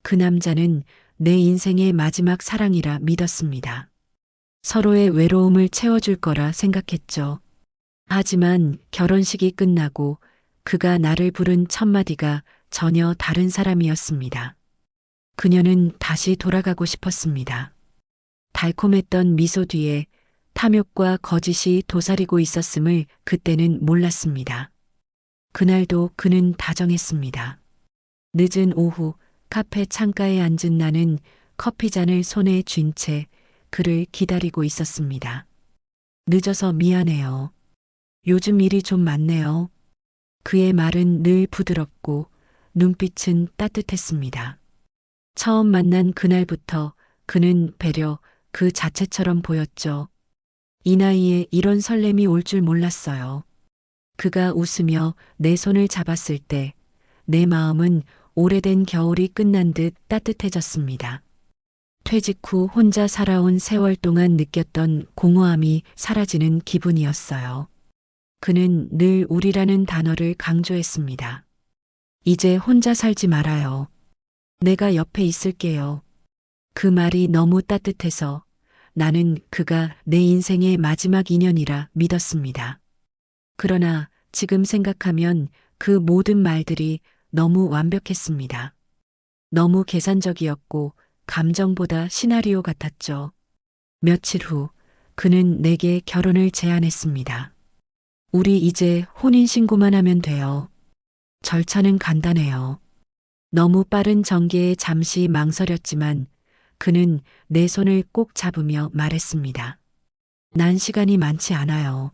그 남자는 내 인생의 마지막 사랑이라 믿었습니다. 서로의 외로움을 채워줄 거라 생각했죠. 하지만 결혼식이 끝나고 그가 나를 부른 첫마디가 전혀 다른 사람이었습니다. 그녀는 다시 돌아가고 싶었습니다. 달콤했던 미소 뒤에 탐욕과 거짓이 도사리고 있었음을 그때는 몰랐습니다. 그날도 그는 다정했습니다. 늦은 오후 카페 창가에 앉은 나는 커피잔을 손에 쥔 채 그를 기다리고 있었습니다. 늦어서 미안해요. 요즘 일이 좀 많네요. 그의 말은 늘 부드럽고 눈빛은 따뜻했습니다. 처음 만난 그날부터 그는 배려 그 자체처럼 보였죠. 이 나이에 이런 설렘이 올 줄 몰랐어요. 그가 웃으며 내 손을 잡았을 때 내 마음은 오래된 겨울이 끝난 듯 따뜻해졌습니다. 퇴직 후 혼자 살아온 세월 동안 느꼈던 공허함이 사라지는 기분이었어요. 그는 늘 우리라는 단어를 강조했습니다. 이제 혼자 살지 말아요. 내가 옆에 있을게요. 그 말이 너무 따뜻해서 나는 그가 내 인생의 마지막 인연이라 믿었습니다. 그러나 지금 생각하면 그 모든 말들이 너무 완벽했습니다. 너무 계산적이었고 감정보다 시나리오 같았죠. 며칠 후 그는 내게 결혼을 제안했습니다. 우리 이제 혼인신고만 하면 돼요. 절차는 간단해요. 너무 빠른 전개에 잠시 망설였지만 그는 내 손을 꼭 잡으며 말했습니다. 난 시간이 많지 않아요.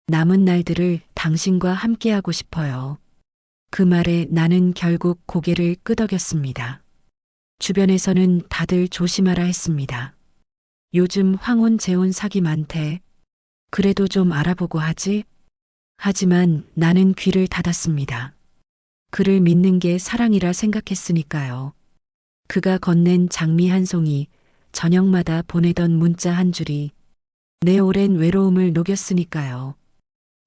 남은 날들을 당신과 함께하고 싶어요. 그 말에 나는 결국 고개를 끄덕였습니다. 주변에서는 다들 조심하라 했습니다. 요즘 황혼 재혼 사기 많대. 그래도 좀 알아보고 하지? 하지만 나는 귀를 닫았습니다. 그를 믿는 게 사랑이라 생각했으니까요. 그가 건넨 장미 한 송이, 저녁마다 보내던 문자 한 줄이 내 오랜 외로움을 녹였으니까요.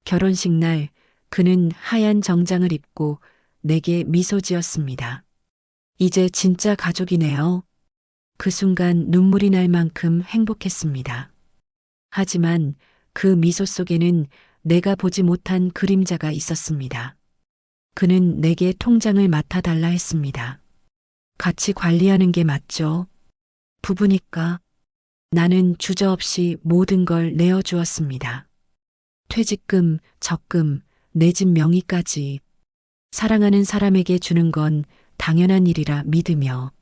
결혼식 날 그는 하얀 정장을 입고 내게 미소 지었습니다. 이제 진짜 가족이네요. 그 순간 눈물이 날 만큼 행복했습니다. 하지만 그 미소 속에는 내가 보지 못한 그림자가 있었습니다. 그는 내게 통장을 맡아달라 했습니다. 같이 관리하는 게 맞죠? 부부니까. 나는 주저없이 모든 걸 내어주었습니다. 퇴직금, 적금, 내 집 명의까지. 사랑하는 사람에게 주는 건 당연한 일이라 믿으며.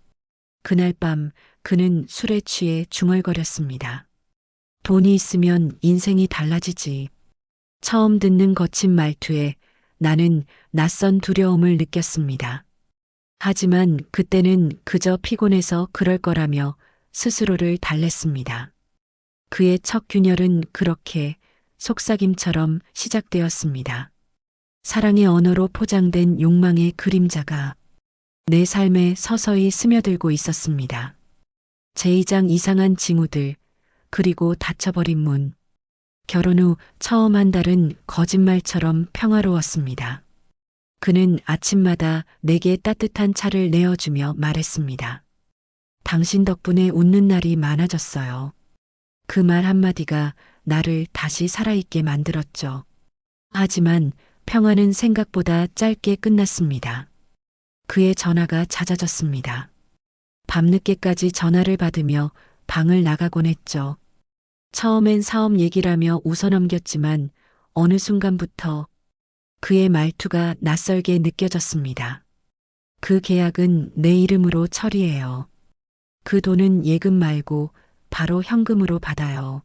그날 밤 그는 술에 취해 중얼거렸습니다. 돈이 있으면 인생이 달라지지. 처음 듣는 거친 말투에 나는 낯선 두려움을 느꼈습니다. 하지만 그때는 그저 피곤해서 그럴 거라며 스스로를 달랬습니다. 그의 첫 균열은 그렇게 속삭임처럼 시작되었습니다. 사랑의 언어로 포장된 욕망의 그림자가 내 삶에 서서히 스며들고 있었습니다. 제2장 이상한 징후들, 그리고 닫혀버린 문. 결혼 후 처음 한 달은 거짓말처럼 평화로웠습니다. 그는 아침마다 내게 따뜻한 차를 내어주며 말했습니다. 당신 덕분에 웃는 날이 많아졌어요. 그 말 한마디가 나를 다시 살아있게 만들었죠. 하지만 평화는 생각보다 짧게 끝났습니다. 그의 전화가 잦아졌습니다. 밤늦게까지 전화를 받으며 방을 나가곤 했죠. 처음엔 사업 얘기라며 웃어넘겼지만 어느 순간부터 그의 말투가 낯설게 느껴졌습니다. 그 계약은 내 이름으로 처리해요. 그 돈은 예금 말고 바로 현금으로 받아요.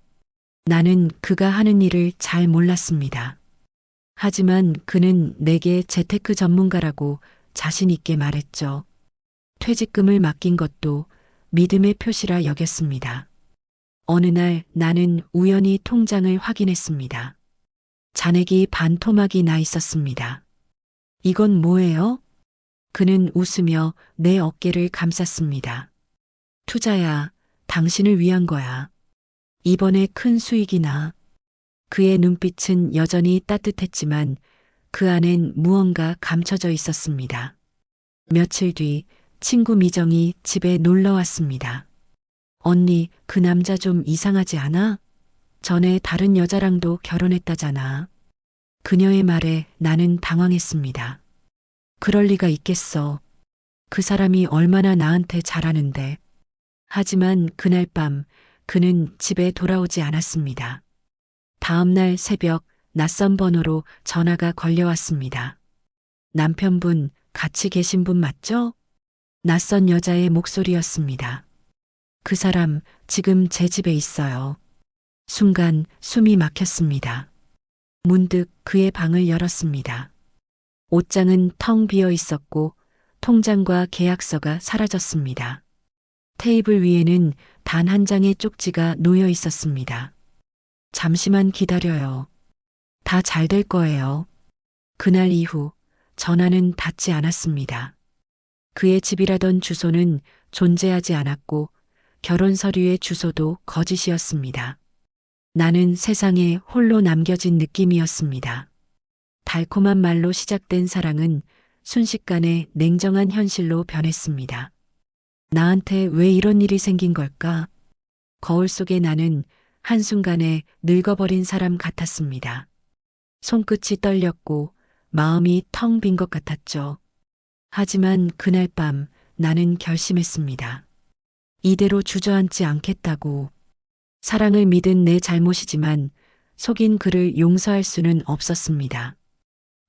나는 그가 하는 일을 잘 몰랐습니다. 하지만 그는 내게 재테크 전문가라고 자신 있게 말했죠. 퇴직금을 맡긴 것도 믿음의 표시라 여겼습니다. 어느 날 나는 우연히 통장을 확인했습니다. 잔액이 반토막이 나 있었습니다. 이건 뭐예요? 그는 웃으며 내 어깨를 감쌌습니다. 투자야, 당신을 위한 거야. 이번에 큰 수익이 나. 그의 눈빛은 여전히 따뜻했지만 그 안엔 무언가 감춰져 있었습니다. 며칠 뒤 친구 미정이 집에 놀러 왔습니다. 언니, 그 남자 좀 이상하지 않아? 전에 다른 여자랑도 결혼했다잖아. 그녀의 말에 나는 당황했습니다. 그럴 리가 있겠어. 그 사람이 얼마나 나한테 잘하는데. 하지만 그날 밤 그는 집에 돌아오지 않았습니다. 다음 날 새벽 낯선 번호로 전화가 걸려왔습니다. 남편분, 같이 계신 분 맞죠? 낯선 여자의 목소리였습니다. 그 사람 지금 제 집에 있어요. 순간 숨이 막혔습니다. 문득 그의 방을 열었습니다. 옷장은 텅 비어 있었고 통장과 계약서가 사라졌습니다. 테이블 위에는 단 한 장의 쪽지가 놓여 있었습니다. 잠시만 기다려요. 다 잘 될 거예요. 그날 이후 전화는 닿지 않았습니다. 그의 집이라던 주소는 존재하지 않았고 결혼 서류의 주소도 거짓이었습니다. 나는 세상에 홀로 남겨진 느낌이었습니다. 달콤한 말로 시작된 사랑은 순식간에 냉정한 현실로 변했습니다. 나한테 왜 이런 일이 생긴 걸까? 거울 속에 나는 한순간에 늙어버린 사람 같았습니다. 손끝이 떨렸고 마음이 텅 빈 것 같았죠. 하지만 그날 밤 나는 결심했습니다. 이대로 주저앉지 않겠다고. 사랑을 믿은 내 잘못이지만 속인 그를 용서할 수는 없었습니다.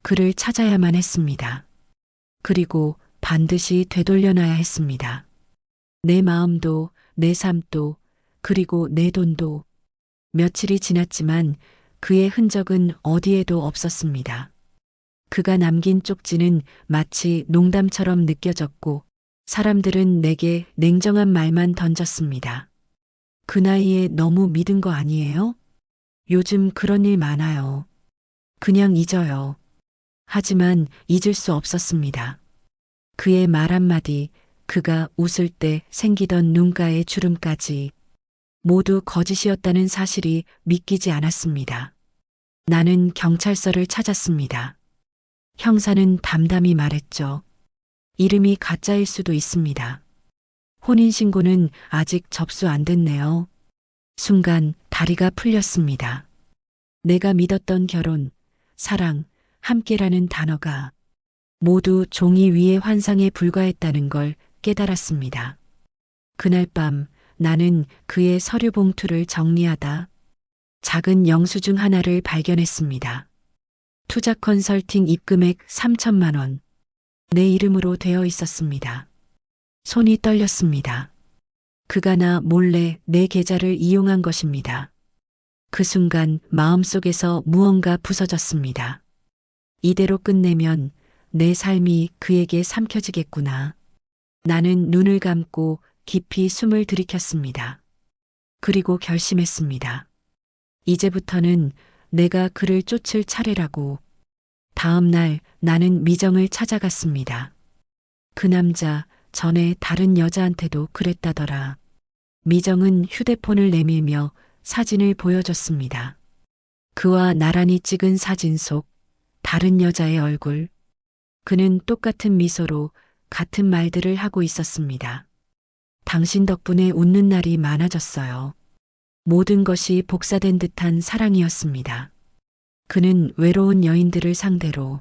그를 찾아야만 했습니다. 그리고 반드시 되돌려놔야 했습니다. 내 마음도, 내 삶도, 그리고 내 돈도. 며칠이 지났지만 그의 흔적은 어디에도 없었습니다. 그가 남긴 쪽지는 마치 농담처럼 느껴졌고 사람들은 내게 냉정한 말만 던졌습니다. 그 나이에 너무 믿은 거 아니에요? 요즘 그런 일 많아요. 그냥 잊어요. 하지만 잊을 수 없었습니다. 그의 말 한마디, 그가 웃을 때 생기던 눈가의 주름까지 모두 거짓이었다는 사실이 믿기지 않았습니다. 나는 경찰서를 찾았습니다. 형사는 담담히 말했죠. 이름이 가짜일 수도 있습니다. 혼인신고는 아직 접수 안 됐네요. 순간 다리가 풀렸습니다. 내가 믿었던 결혼, 사랑, 함께라는 단어가 모두 종이 위의 환상에 불과했다는 걸 깨달았습니다. 그날 밤 나는 그의 서류 봉투를 정리하다 작은 영수증 하나를 발견했습니다. 투자 컨설팅 입금액 3천만 원. 내 이름으로 되어 있었습니다. 손이 떨렸습니다. 그가 나 몰래 내 계좌를 이용한 것입니다. 그 순간 마음속에서 무언가 부서졌습니다. 이대로 끝내면 내 삶이 그에게 삼켜지겠구나. 나는 눈을 감고 깊이 숨을 들이켰습니다. 그리고 결심했습니다. 이제부터는 내가 그를 쫓을 차례라고. 다음 날 나는 미정을 찾아갔습니다. 그 남자 전에 다른 여자한테도 그랬다더라. 미정은 휴대폰을 내밀며 사진을 보여줬습니다. 그와 나란히 찍은 사진 속 다른 여자의 얼굴. 그는 똑같은 미소로 같은 말들을 하고 있었습니다. 당신 덕분에 웃는 날이 많아졌어요. 모든 것이 복사된 듯한 사랑이었습니다. 그는 외로운 여인들을 상대로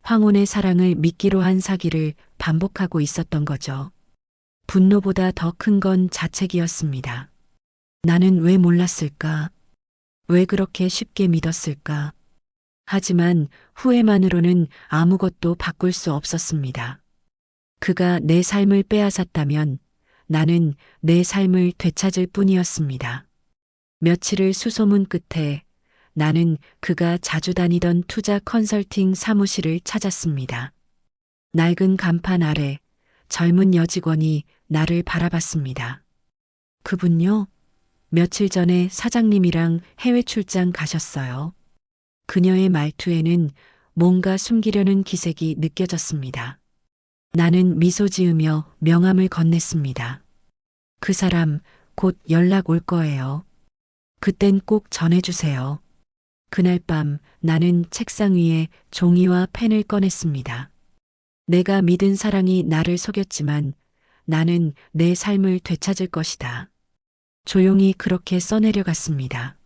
황혼의 사랑을 미끼로 한 사기를 반복하고 있었던 거죠. 분노보다 더 큰 건 자책이었습니다. 나는 왜 몰랐을까? 왜 그렇게 쉽게 믿었을까? 하지만 후회만으로는 아무것도 바꿀 수 없었습니다. 그가 내 삶을 빼앗았다면 나는 내 삶을 되찾을 뿐이었습니다. 며칠을 수소문 끝에 나는 그가 자주 다니던 투자 컨설팅 사무실을 찾았습니다. 낡은 간판 아래 젊은 여직원이 나를 바라봤습니다. 그분요? 며칠 전에 사장님이랑 해외 출장 가셨어요. 그녀의 말투에는 뭔가 숨기려는 기색이 느껴졌습니다. 나는 미소 지으며 명함을 건넸습니다. 그 사람 곧 연락 올 거예요. 그땐 꼭 전해주세요. 그날 밤 나는 책상 위에 종이와 펜을 꺼냈습니다. 내가 믿은 사랑이 나를 속였지만 나는 내 삶을 되찾을 것이다. 조용히 그렇게 써내려갔습니다.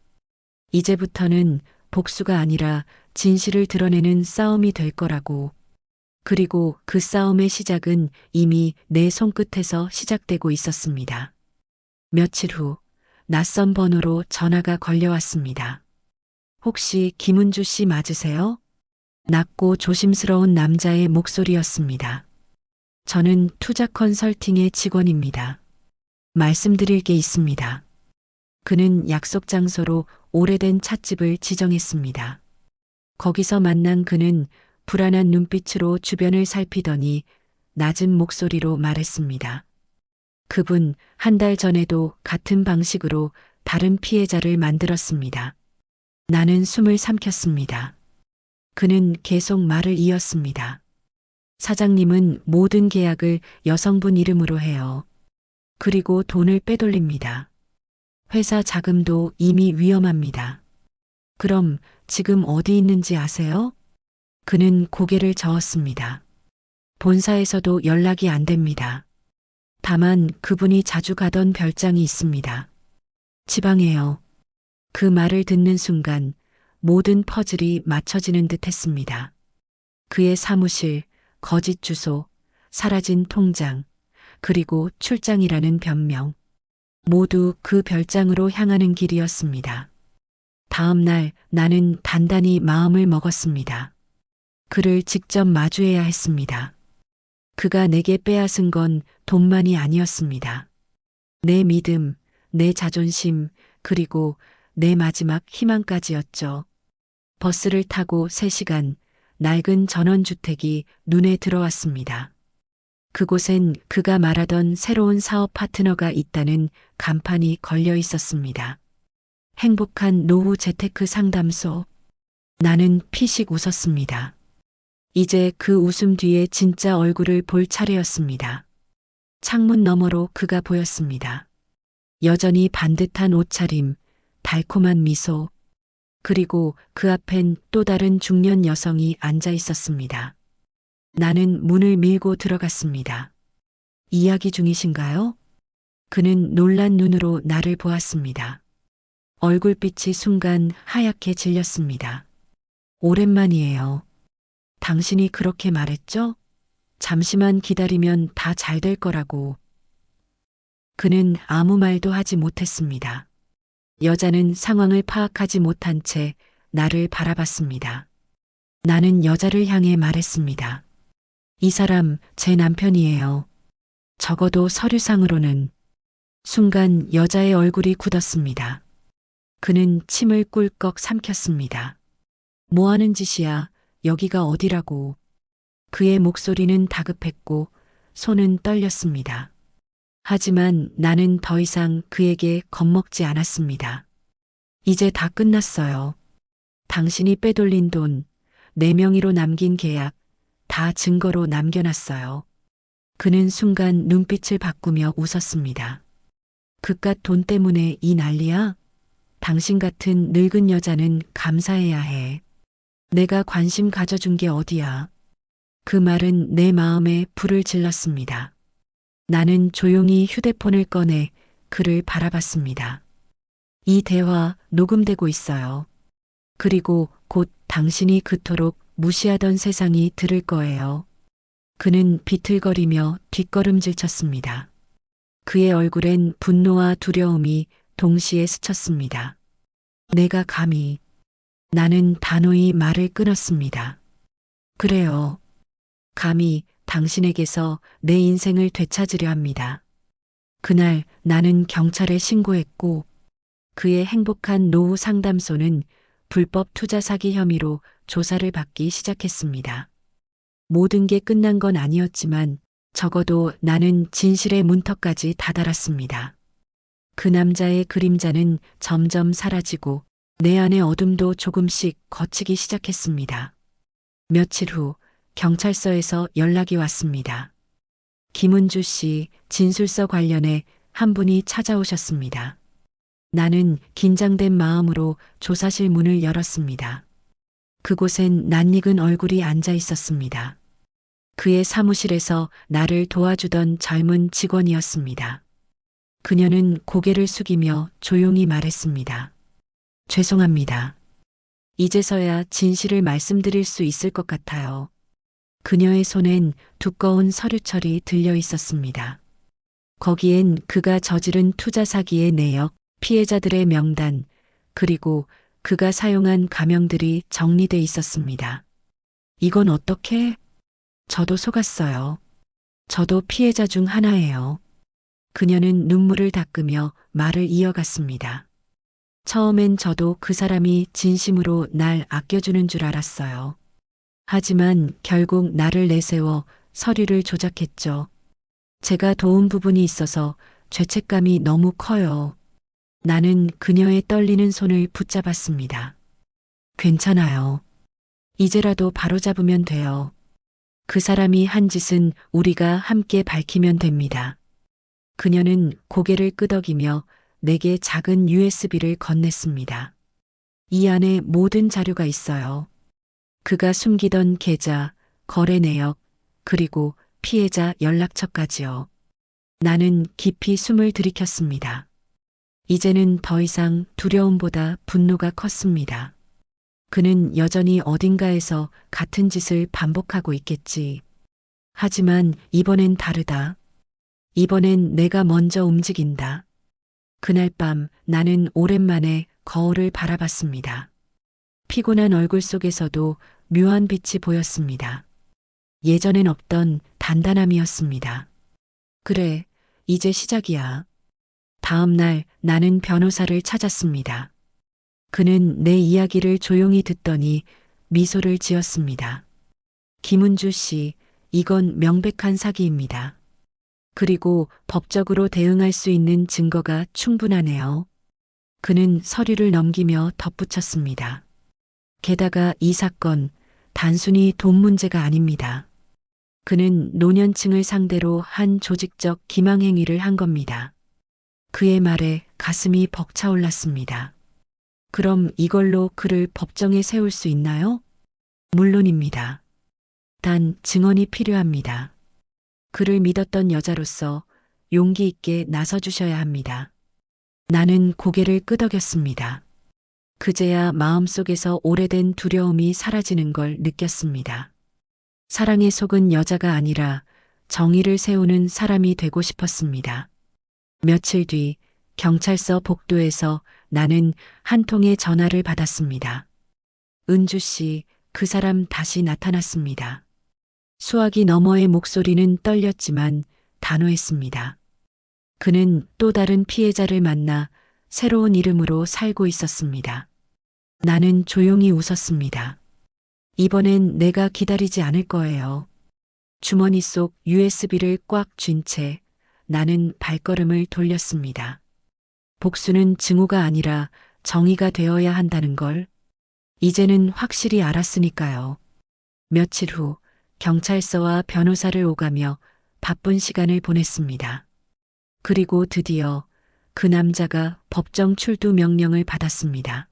이제부터는 복수가 아니라 진실을 드러내는 싸움이 될 거라고. 그리고 그 싸움의 시작은 이미 내 손끝에서 시작되고 있었습니다. 며칠 후 낯선 번호로 전화가 걸려왔습니다. 혹시 김은주 씨 맞으세요? 낮고 조심스러운 남자의 목소리였습니다. 저는 투자 컨설팅의 직원입니다. 말씀드릴 게 있습니다. 그는 약속 장소로 오래된 찻집을 지정했습니다. 거기서 만난 그는 불안한 눈빛으로 주변을 살피더니 낮은 목소리로 말했습니다. 그분 한 달 전에도 같은 방식으로 다른 피해자를 만들었습니다. 나는 숨을 삼켰습니다. 그는 계속 말을 이었습니다. 사장님은 모든 계약을 여성분 이름으로 해요. 그리고 돈을 빼돌립니다. 회사 자금도 이미 위험합니다. 그럼 지금 어디 있는지 아세요? 그는 고개를 저었습니다. 본사에서도 연락이 안 됩니다. 다만 그분이 자주 가던 별장이 있습니다. 지방에요. 그 말을 듣는 순간 모든 퍼즐이 맞춰지는 듯 했습니다. 그의 사무실, 거짓 주소, 사라진 통장, 그리고 출장이라는 변명. 모두 그 별장으로 향하는 길이었습니다. 다음 날 나는 단단히 마음을 먹었습니다. 그를 직접 마주해야 했습니다. 그가 내게 빼앗은 건 돈만이 아니었습니다. 내 믿음, 내 자존심, 그리고 내 마지막 희망까지였죠. 버스를 타고 3시간, 낡은 전원주택이 눈에 들어왔습니다. 그곳엔 그가 말하던 새로운 사업 파트너가 있다는 간판이 걸려 있었습니다. 행복한 노후 재테크 상담소. 나는 피식 웃었습니다. 이제 그 웃음 뒤에 진짜 얼굴을 볼 차례였습니다. 창문 너머로 그가 보였습니다. 여전히 반듯한 옷차림, 달콤한 미소, 그리고 그 앞엔 또 다른 중년 여성이 앉아 있었습니다. 나는 문을 밀고 들어갔습니다. 이야기 중이신가요? 그는 놀란 눈으로 나를 보았습니다. 얼굴빛이 순간 하얗게 질렸습니다. 오랜만이에요. 당신이 그렇게 말했죠? 잠시만 기다리면 다 잘 될 거라고. 그는 아무 말도 하지 못했습니다. 여자는 상황을 파악하지 못한 채 나를 바라봤습니다. 나는 여자를 향해 말했습니다. 이 사람 제 남편이에요. 적어도 서류상으로는. 순간 여자의 얼굴이 굳었습니다. 그는 침을 꿀꺽 삼켰습니다. 뭐 하는 짓이야? 여기가 어디라고. 그의 목소리는 다급했고 손은 떨렸습니다. 하지만 나는 더 이상 그에게 겁먹지 않았습니다. 이제 다 끝났어요. 당신이 빼돌린 돈, 내 명의로 남긴 계약, 다 증거로 남겨놨어요. 그는 순간 눈빛을 바꾸며 웃었습니다. 그깟 돈 때문에 이 난리야? 당신 같은 늙은 여자는 감사해야 해. 내가 관심 가져준 게 어디야? 그 말은 내 마음에 불을 질렀습니다. 나는 조용히 휴대폰을 꺼내 그를 바라봤습니다. 이 대화 녹음되고 있어요. 그리고 곧 당신이 그토록 무시하던 세상이 들을 거예요. 그는 비틀거리며 뒷걸음질 쳤습니다. 그의 얼굴엔 분노와 두려움이 동시에 스쳤습니다. 내가 감히. 나는 단호히 말을 끊었습니다. 그래요. 감히 당신에게서 내 인생을 되찾으려 합니다. 그날 나는 경찰에 신고했고 그의 행복한 노후 상담소는 불법 투자 사기 혐의로 조사를 받기 시작했습니다. 모든 게 끝난 건 아니었지만 적어도 나는 진실의 문턱까지 다다랐습니다. 그 남자의 그림자는 점점 사라지고 내 안의 어둠도 조금씩 걷히기 시작했습니다. 며칠 후 경찰서에서 연락이 왔습니다. 김은주 씨 진술서 관련해 한 분이 찾아오셨습니다. 나는 긴장된 마음으로 조사실 문을 열었습니다. 그곳엔 낯익은 얼굴이 앉아 있었습니다. 그의 사무실에서 나를 도와주던 젊은 직원이었습니다. 그녀는 고개를 숙이며 조용히 말했습니다. 죄송합니다. 이제서야 진실을 말씀드릴 수 있을 것 같아요. 그녀의 손엔 두꺼운 서류철이 들려 있었습니다. 거기엔 그가 저지른 투자 사기의 내역, 피해자들의 명단, 그리고 그가 사용한 가명들이 정리돼 있었습니다. 이건 어떻게? 저도 속았어요. 저도 피해자 중 하나예요. 그녀는 눈물을 닦으며 말을 이어갔습니다. 처음엔 저도 그 사람이 진심으로 날 아껴주는 줄 알았어요. 하지만 결국 나를 내세워 서류를 조작했죠. 제가 도운 부분이 있어서 죄책감이 너무 커요. 나는 그녀의 떨리는 손을 붙잡았습니다. 괜찮아요. 이제라도 바로잡으면 돼요. 그 사람이 한 짓은 우리가 함께 밝히면 됩니다. 그녀는 고개를 끄덕이며 내게 작은 USB를 건넸습니다. 이 안에 모든 자료가 있어요. 그가 숨기던 계좌, 거래 내역, 그리고 피해자 연락처까지요. 나는 깊이 숨을 들이켰습니다. 이제는 더 이상 두려움보다 분노가 컸습니다. 그는 여전히 어딘가에서 같은 짓을 반복하고 있겠지. 하지만 이번엔 다르다. 이번엔 내가 먼저 움직인다. 그날 밤 나는 오랜만에 거울을 바라봤습니다. 피곤한 얼굴 속에서도 묘한 빛이 보였습니다. 예전엔 없던 단단함이었습니다. 그래, 이제 시작이야. 다음 날 나는 변호사를 찾았습니다. 그는 내 이야기를 조용히 듣더니 미소를 지었습니다. 김은주 씨, 이건 명백한 사기입니다. 그리고 법적으로 대응할 수 있는 증거가 충분하네요. 그는 서류를 넘기며 덧붙였습니다. 게다가 이 사건 단순히 돈 문제가 아닙니다. 그는 노년층을 상대로 한 조직적 기망행위를 한 겁니다. 그의 말에 가슴이 벅차올랐습니다. 그럼 이걸로 그를 법정에 세울 수 있나요? 물론입니다. 단 증언이 필요합니다. 그를 믿었던 여자로서 용기 있게 나서주셔야 합니다. 나는 고개를 끄덕였습니다. 그제야 마음속에서 오래된 두려움이 사라지는 걸 느꼈습니다. 사랑에 속은 여자가 아니라 정의를 세우는 사람이 되고 싶었습니다. 며칠 뒤 경찰서 복도에서 나는 한 통의 전화를 받았습니다. 은주 씨, 그 사람 다시 나타났습니다. 수화기 너머의 목소리는 떨렸지만 단호했습니다. 그는 또 다른 피해자를 만나 새로운 이름으로 살고 있었습니다. 나는 조용히 웃었습니다. 이번엔 내가 기다리지 않을 거예요. 주머니 속 USB를 꽉 쥔 채 나는 발걸음을 돌렸습니다. 복수는 증오가 아니라 정의가 되어야 한다는 걸 이제는 확실히 알았으니까요. 며칠 후 경찰서와 변호사를 오가며 바쁜 시간을 보냈습니다. 그리고 드디어 그 남자가 법정 출두 명령을 받았습니다.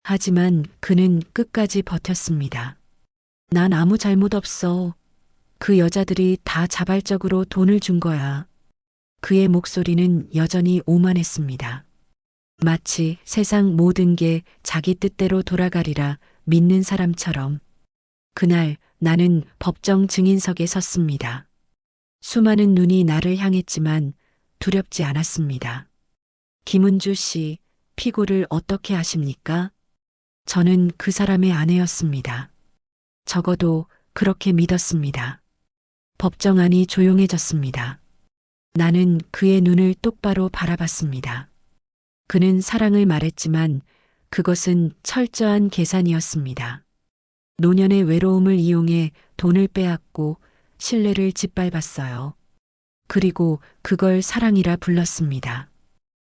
하지만 그는 끝까지 버텼습니다. 난 아무 잘못 없어. 그 여자들이 다 자발적으로 돈을 준 거야. 그의 목소리는 여전히 오만했습니다. 마치 세상 모든 게 자기 뜻대로 돌아가리라 믿는 사람처럼. 그날 나는 법정 증인석에 섰습니다. 수많은 눈이 나를 향했지만 두렵지 않았습니다. 김은주 씨, 피고를 어떻게 아십니까? 저는 그 사람의 아내였습니다. 적어도 그렇게 믿었습니다. 법정 안이 조용해졌습니다. 나는 그의 눈을 똑바로 바라봤습니다. 그는 사랑을 말했지만 그것은 철저한 계산이었습니다. 노년의 외로움을 이용해 돈을 빼앗고 신뢰를 짓밟았어요. 그리고 그걸 사랑이라 불렀습니다.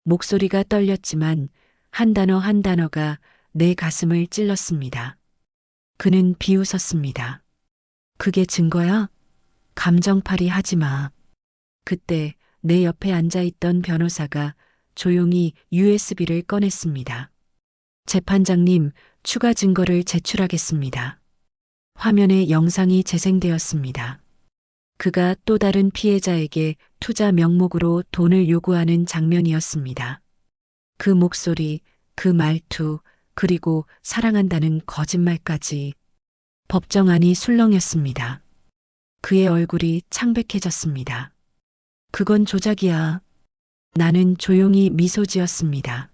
목소리가 떨렸지만 한 단어 한 단어가 내 가슴을 찔렀습니다. 그는 비웃었습니다. 그게 증거야? 감정팔이 하지 마. 그때 내 옆에 앉아있던 변호사가 조용히 USB를 꺼냈습니다. 재판장님, 추가 증거를 제출하겠습니다. 화면에 영상이 재생되었습니다. 그가 또 다른 피해자에게 투자 명목으로 돈을 요구하는 장면이었습니다. 그 목소리, 그 말투, 그리고 사랑한다는 거짓말까지 법정 안이 술렁였습니다. 그의 얼굴이 창백해졌습니다. 그건 조작이야. 나는 조용히 미소 지었습니다.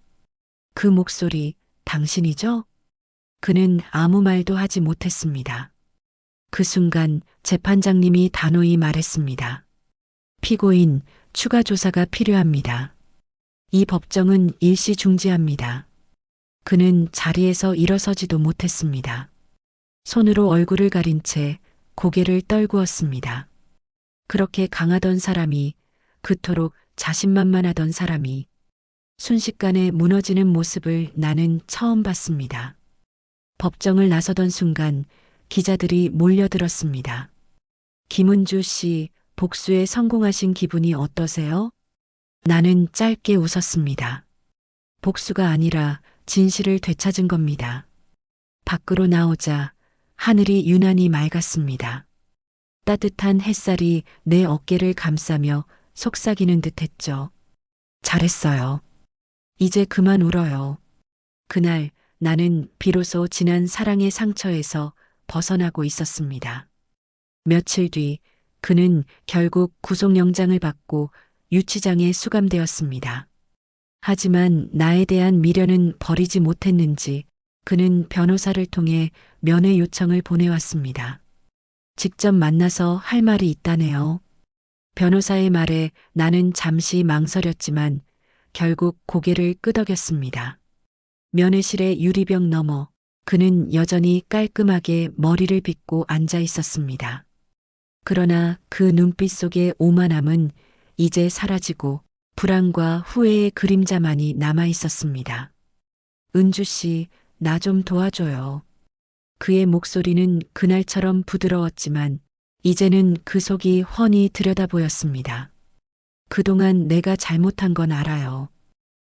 그 목소리, 당신이죠? 그는 아무 말도 하지 못했습니다. 그 순간 재판장님이 단호히 말했습니다. 피고인, 추가 조사가 필요합니다. 이 법정은 일시 중지합니다. 그는 자리에서 일어서지도 못했습니다. 손으로 얼굴을 가린 채 고개를 떨구었습니다. 그렇게 강하던 사람이, 그토록 자신만만하던 사람이 순식간에 무너지는 모습을 나는 처음 봤습니다. 법정을 나서던 순간 기자들이 몰려들었습니다. 김은주 씨, 복수에 성공하신 기분이 어떠세요? 나는 짧게 웃었습니다. 복수가 아니라 진실을 되찾은 겁니다. 밖으로 나오자 하늘이 유난히 맑았습니다. 따뜻한 햇살이 내 어깨를 감싸며 속삭이는 듯 했죠. 잘했어요. 이제 그만 울어요. 그날 나는 비로소 지난 사랑의 상처에서 벗어나고 있었습니다. 며칠 뒤 그는 결국 구속영장을 받고 유치장에 수감되었습니다. 하지만 나에 대한 미련은 버리지 못했는지 그는 변호사를 통해 면회 요청을 보내왔습니다. 직접 만나서 할 말이 있다네요. 변호사의 말에 나는 잠시 망설였지만 결국 고개를 끄덕였습니다. 면회실의 유리병 너머 그는 여전히 깔끔하게 머리를 빗고 앉아 있었습니다. 그러나 그 눈빛 속의 오만함은 이제 사라지고 불안과 후회의 그림자만이 남아 있었습니다. 은주 씨, 나 좀 도와줘요. 그의 목소리는 그날처럼 부드러웠지만 이제는 그 속이 훤히 들여다 보였습니다. 그동안 내가 잘못한 건 알아요.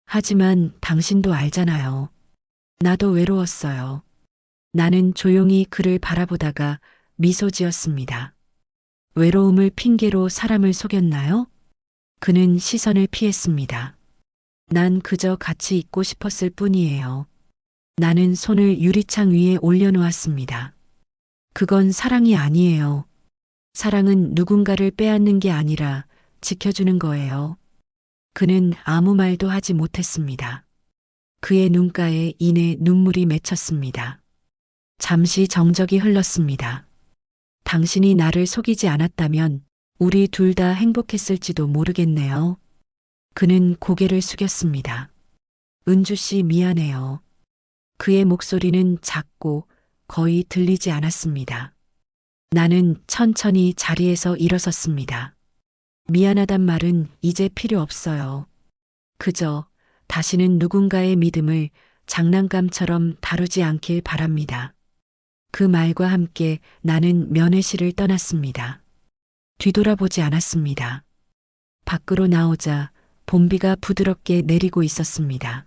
하지만 당신도 알잖아요. 나도 외로웠어요. 나는 조용히 그를 바라보다가 미소 지었습니다. 외로움을 핑계로 사람을 속였나요? 그는 시선을 피했습니다. 난 그저 같이 있고 싶었을 뿐이에요. 나는 손을 유리창 위에 올려놓았습니다. 그건 사랑이 아니에요. 사랑은 누군가를 빼앗는 게 아니라 지켜주는 거예요. 그는 아무 말도 하지 못했습니다. 그의 눈가에 이내 눈물이 맺혔습니다. 잠시 정적이 흘렀습니다. 당신이 나를 속이지 않았다면 우리 둘 다 행복했을지도 모르겠네요. 그는 고개를 숙였습니다. 은주 씨 미안해요. 그의 목소리는 작고 거의 들리지 않았습니다. 나는 천천히 자리에서 일어섰습니다. 미안하단 말은 이제 필요 없어요. 그저 다시는 누군가의 믿음을 장난감처럼 다루지 않길 바랍니다. 그 말과 함께 나는 면회실을 떠났습니다. 뒤돌아보지 않았습니다. 밖으로 나오자 봄비가 부드럽게 내리고 있었습니다.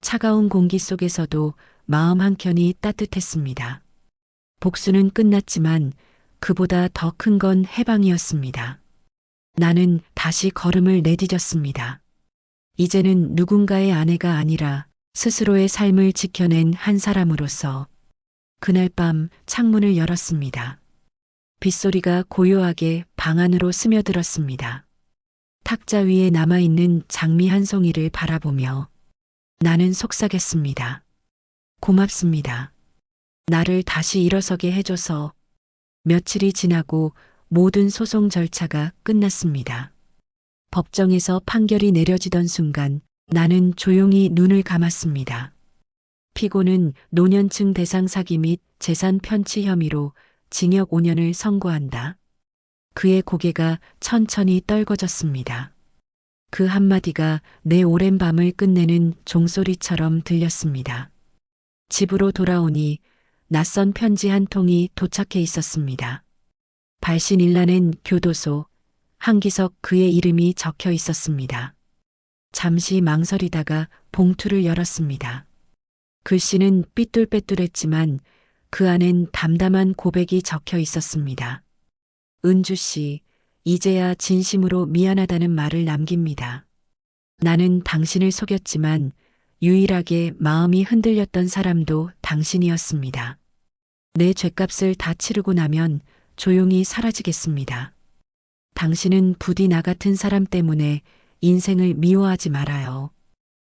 차가운 공기 속에서도 마음 한켠이 따뜻했습니다. 복수는 끝났지만 그보다 더 큰 건 해방이었습니다. 나는 다시 걸음을 내디뎠습니다. 이제는 누군가의 아내가 아니라 스스로의 삶을 지켜낸 한 사람으로서 그날 밤 창문을 열었습니다. 빗소리가 고요하게 방 안으로 스며들었습니다. 탁자 위에 남아있는 장미 한 송이를 바라보며 나는 속삭였습니다. 고맙습니다. 나를 다시 일어서게 해줘서. 며칠이 지나고 모든 소송 절차가 끝났습니다. 법정에서 판결이 내려지던 순간 나는 조용히 눈을 감았습니다. 피고는 노년층 대상 사기 및 재산 편취 혐의로 징역 5년을 선고한다. 그의 고개가 천천히 떨궈졌습니다. 그 한마디가 내 오랜 밤을 끝내는 종소리처럼 들렸습니다. 집으로 돌아오니 낯선 편지 한 통이 도착해 있었습니다. 발신일라낸 교도소, 한기석 그의 이름이 적혀 있었습니다. 잠시 망설이다가 봉투를 열었습니다. 글씨는 삐뚤빼뚤했지만 그 안엔 담담한 고백이 적혀 있었습니다. 은주 씨, 이제야 진심으로 미안하다는 말을 남깁니다. 나는 당신을 속였지만 유일하게 마음이 흔들렸던 사람도 당신이었습니다. 내 죗값을 다 치르고 나면 조용히 사라지겠습니다. 당신은 부디 나 같은 사람 때문에 인생을 미워하지 말아요.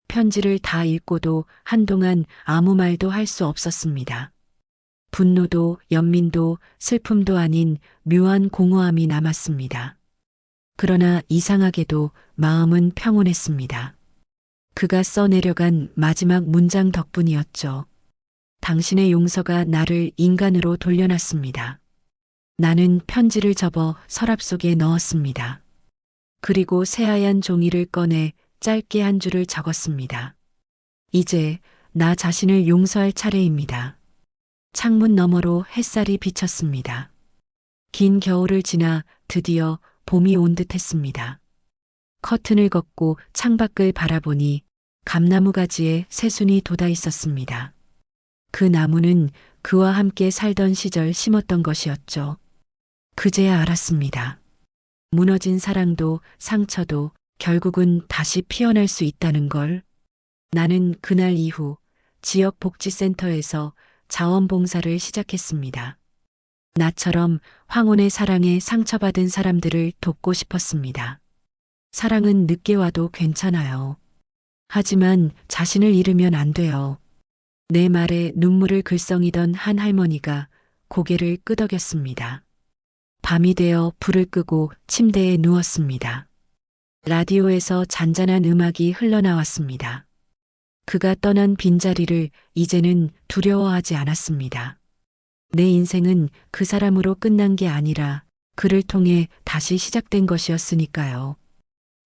편지를 다 읽고도 한동안 아무 말도 할 수 없었습니다. 분노도 연민도 슬픔도 아닌 묘한 공허함이 남았습니다. 그러나 이상하게도 마음은 평온했습니다. 그가 써내려간 마지막 문장 덕분이었죠. 당신의 용서가 나를 인간으로 돌려놨습니다. 나는 편지를 접어 서랍 속에 넣었습니다. 그리고 새하얀 종이를 꺼내 짧게 한 줄을 적었습니다. 이제 나 자신을 용서할 차례입니다. 창문 너머로 햇살이 비쳤습니다. 긴 겨울을 지나 드디어 봄이 온 듯했습니다. 커튼을 걷고 창밖을 바라보니 감나무 가지에 새순이 돋아 있었습니다. 그 나무는 그와 함께 살던 시절 심었던 것이었죠. 그제야 알았습니다. 무너진 사랑도 상처도 결국은 다시 피어날 수 있다는 걸. 나는 그날 이후 지역복지센터에서 자원봉사를 시작했습니다. 나처럼 황혼의 사랑에 상처받은 사람들을 돕고 싶었습니다. 사랑은 늦게 와도 괜찮아요. 하지만 자신을 잃으면 안 돼요. 내 말에 눈물을 글썽이던 한 할머니가 고개를 끄덕였습니다. 밤이 되어 불을 끄고 침대에 누웠습니다. 라디오에서 잔잔한 음악이 흘러나왔습니다. 그가 떠난 빈자리를 이제는 두려워하지 않았습니다. 내 인생은 그 사람으로 끝난 게 아니라 그를 통해 다시 시작된 것이었으니까요.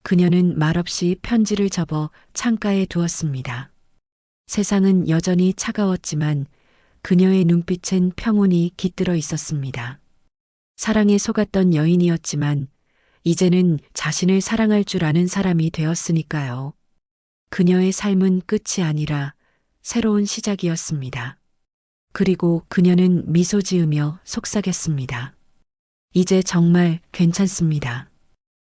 그녀는 말없이 편지를 접어 창가에 두었습니다. 세상은 여전히 차가웠지만 그녀의 눈빛엔 평온이 깃들어 있었습니다. 사랑에 속았던 여인이었지만 이제는 자신을 사랑할 줄 아는 사람이 되었으니까요. 그녀의 삶은 끝이 아니라 새로운 시작이었습니다. 그리고 그녀는 미소 지으며 속삭였습니다. 이제 정말 괜찮습니다.